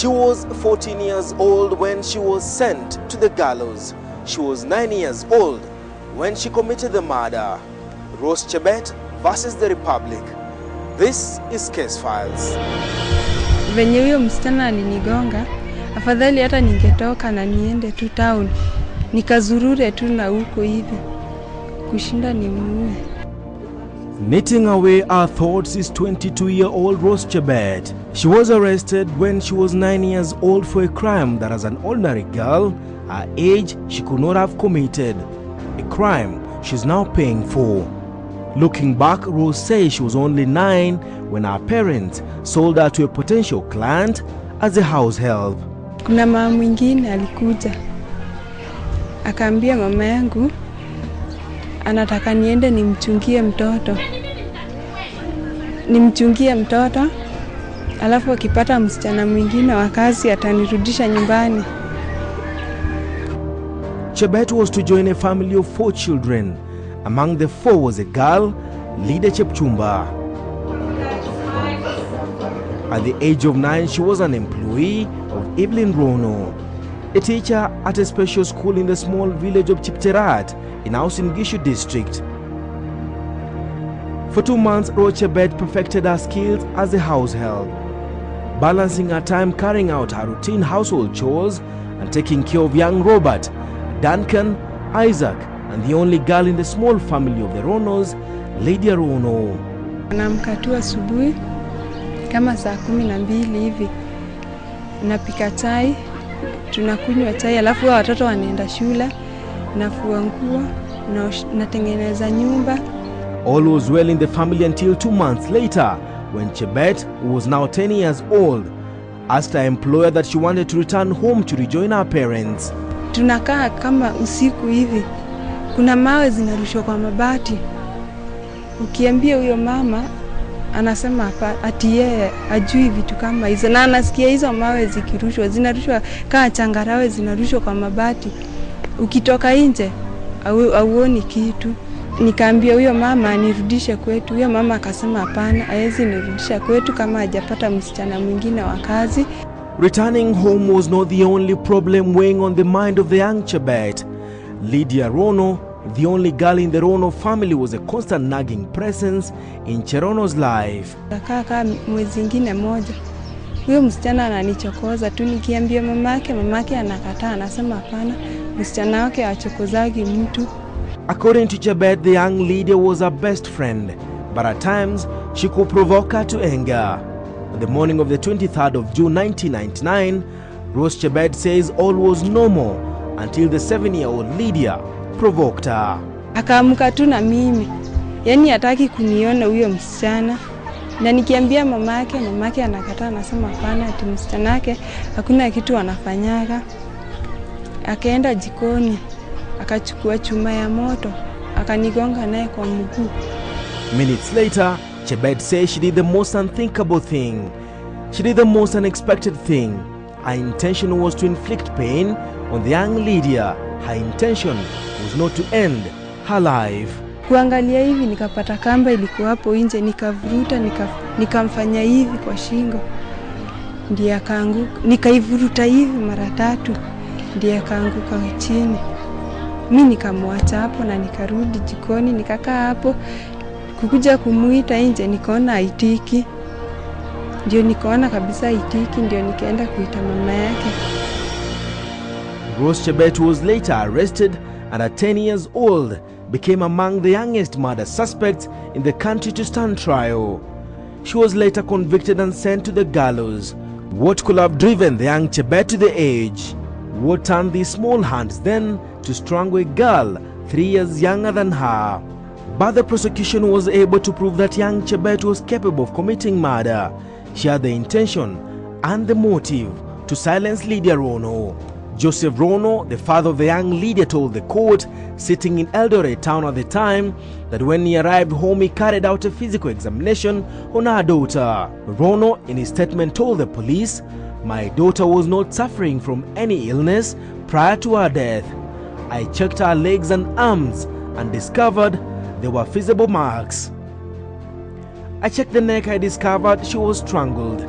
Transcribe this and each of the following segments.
She was 14 years old when she was sent to the gallows. She was 9 years old when she committed the murder. Rose Chebet versus the Republic. This is Case Files. Venye huyo msichana alinigonga, afadhali hata ningetoka na niende tu town. Nikazurure tu na huko hivi. Kushinda nimuue. Knitting away our thoughts is 22-year-old Rose Chebet. She was arrested when she was 9 years old for a crime that as an ordinary girl, her age, she could not have committed. A crime she's now paying for. Looking back, Rose says she was only 9 when her parents sold her to a potential client as a house help. Kuna mama mwingine alikuja. Akaambia mama yangu anataka niende nimchungie mtoto. Alafu akipata msichana mwingine wa kazi atanirudisha nyumbani. Chebet was to join a family of 4 children. Among the 4 was a girl, Lydia Chepchumba. At the age of 9, she was an employee of Evelyn Rono, a teacher at a special school in the small village of Chipterat in Onsarigo district. For 2 months, Rose Chebet perfected her skills as a house help, balancing her time carrying out her routine household chores and taking care of young Robert, Duncan, Isaac, and the only girl in the small family of the Ronos, Lydia Rono. Naamka tu asubuhi kama saa 12 hivi. Napika chai, tunakunywa chai, alafu watoto wanaenda shule, nafua nguo, natengeneza nyumba. All was well in the family until 2 months later, when Chebet, who was now 10 years old, asked her employer that she wanted to return home to rejoin her parents. Tunakaa kama usiku hivi. Kuna mawe zinarushwa kwa mabati. Ukiambia huyo mama, anasema ati yeye ajui vitu kama hizo. Na anasikia hizo mawe zikirushwa, zinarushwa kama changarawe zinarushwa kwa mabati. Ukitoka nje, auoni kitu. Nikaambia huyo mama anirudishe kwetu. Huyo mama akasema hapana, hawezi nirudisha kwetu kama hajapata msichana mwingine wa kazi. Returning home was not the only problem weighing on the mind of the young Chebet. Lydia Rono, the only girl in the Rono family, was a constant nagging presence in Cherono's life. Kaka mwezi mwingine moja, huyo msichana ananichokoza tu. Nikiambia mamake anakataa, anasema hapana, msichana wake achokozagi mtu. According to Chebet, the young Lydia was her best friend, but at times she could provoke her to anger. On the morning of the 23rd of June 1999, Rose Chebet says all was normal until the 7-year-old Lydia provoked her. Akaamka tu na mimi. Yaani hataki kuniona huyo msichana. Na nikiambia mamake anakataa, anasema hapana, ati msichana wake hakuna kitu anafanyaga. Akaenda jikoni, akachukua chuma ya moto, akanigonga naye kwa mguu. Minutes later, Chebet says she did the most unthinkable thing. She did the most unexpected thing. Her intention was to inflict pain on the young Lydia. Her intention was not to end her life. Kuangalia hivi nikapata kamba ilikuwa hapo nje, nikavuruta nikamfanya hivi kwa shingo. Ndiye akaanguka. Nikaivuruta hivi mara 3. Ndiye akaanguka chini. Mimi nikamwacha hapo na nikarudi jikoni, nikakaa hapo. Kukuja kumuita nje nikaona haitiki. Ndio nikaona kabisa haitiki, ndio nikaenda kuita mama yake. Rose Chebet was later arrested and at 10 years old became among the youngest murder suspects in the country to stand trial. She was later convicted and sent to the gallows. What could have driven the young Chebet to the edge? What turned these small hands then to strangle a girl 3 years younger than her? But the prosecution was able to prove that young Chebet was capable of committing murder. She had the intention and the motive to silence Lydia Rono. Joseph Rono, the father of the young Lydia, told the court, sitting in Eldoret town at the time, that when he arrived home he carried out a physical examination on her daughter. Rono, in his statement, told the police, "My daughter was not suffering from any illness prior to her death. I checked her legs and arms and discovered there were visible marks. I checked the neck, I discovered she was strangled.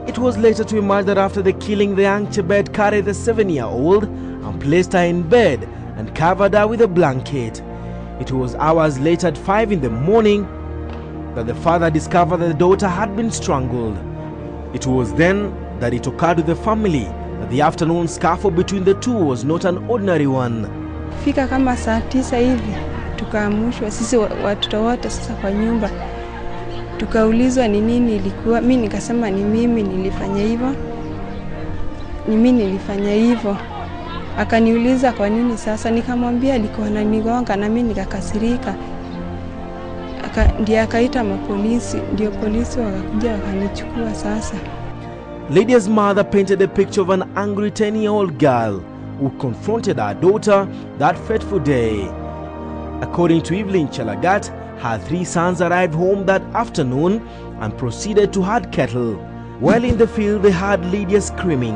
It It was later to emerge that after the killing, the young Chebet carried the 7-year-old and placed her in bed and covered her with a blanket. It was hours later at 5 in the morning that the father discovered that the daughter had been strangled. It was then that it occurred to the family that the afternoon scuffle between the two was not an ordinary one. Fika kama saa 9 hivi tukaamushwa sisi watoto wote sasa kwa nyumba. Tukaulizwa ni nini ilikuwa. Mimi nikasema ni mimi nilifanya hivyo. Ni mimi nilifanya hivyo. Akaniuliza kwa nini sasa, nikamwambia alikuwa ananigonga na mimi nikakasirika. Ndiye akaita mapolisi, ndio polisi wakakuja wakanichukua sasa. Lydia's mother painted a picture of an angry 10-year-old girl who confronted her daughter that fateful day. According to Evelyn Chelagat, her 3 sons arrived home that afternoon and proceeded to herd cattle. While in the field, they heard Lydia screaming,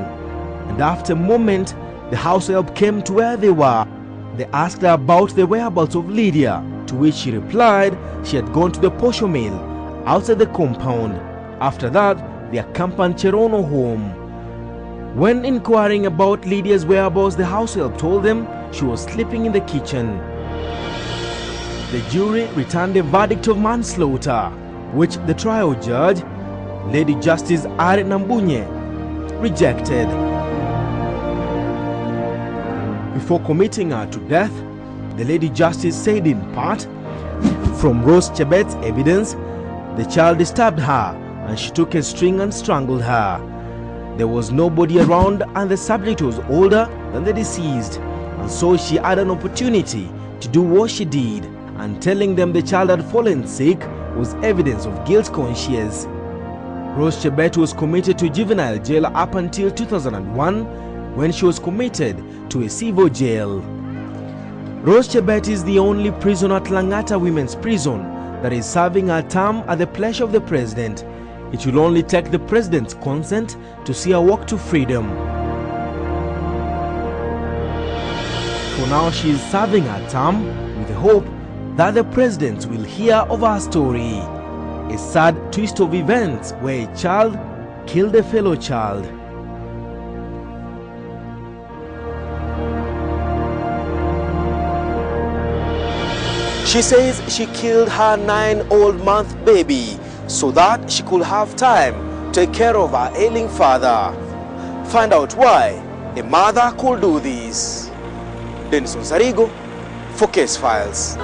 and after a moment, the house help came to where they were. They asked her about the whereabouts of Lydia, to which she replied she had gone to the posho mill outside the compound. After that, they accompanied Cherono home. When inquiring about Lydia's whereabouts, the house help told them she was sleeping in the kitchen. The jury returned a verdict of manslaughter, which the trial judge, Lady Justice R. Nambunye, rejected. Before committing her to death, the Lady Justice said in part, from Rose Chebet's evidence, the child disturbed her and she took a string and strangled her. There was nobody around and the subject was older than the deceased, and so she had an opportunity to do what she did, and telling them the child had fallen sick was evidence of guilt conscience. Rose Chebet was committed to juvenile jail up until 2001, when she was committed to a civil jail. Rose Chebet is the only prisoner at Langata Women's Prison that is serving her term at the pleasure of the president. It will only take the president's consent to see her walk to freedom. For now, she is serving her term with the hope that the president will hear of her story. A sad twist of events where a child killed a fellow child. She says she killed her 9-month baby so that she could have time to take care of her ailing father. Find out why a mother could do this. Onsarigo for Case Files.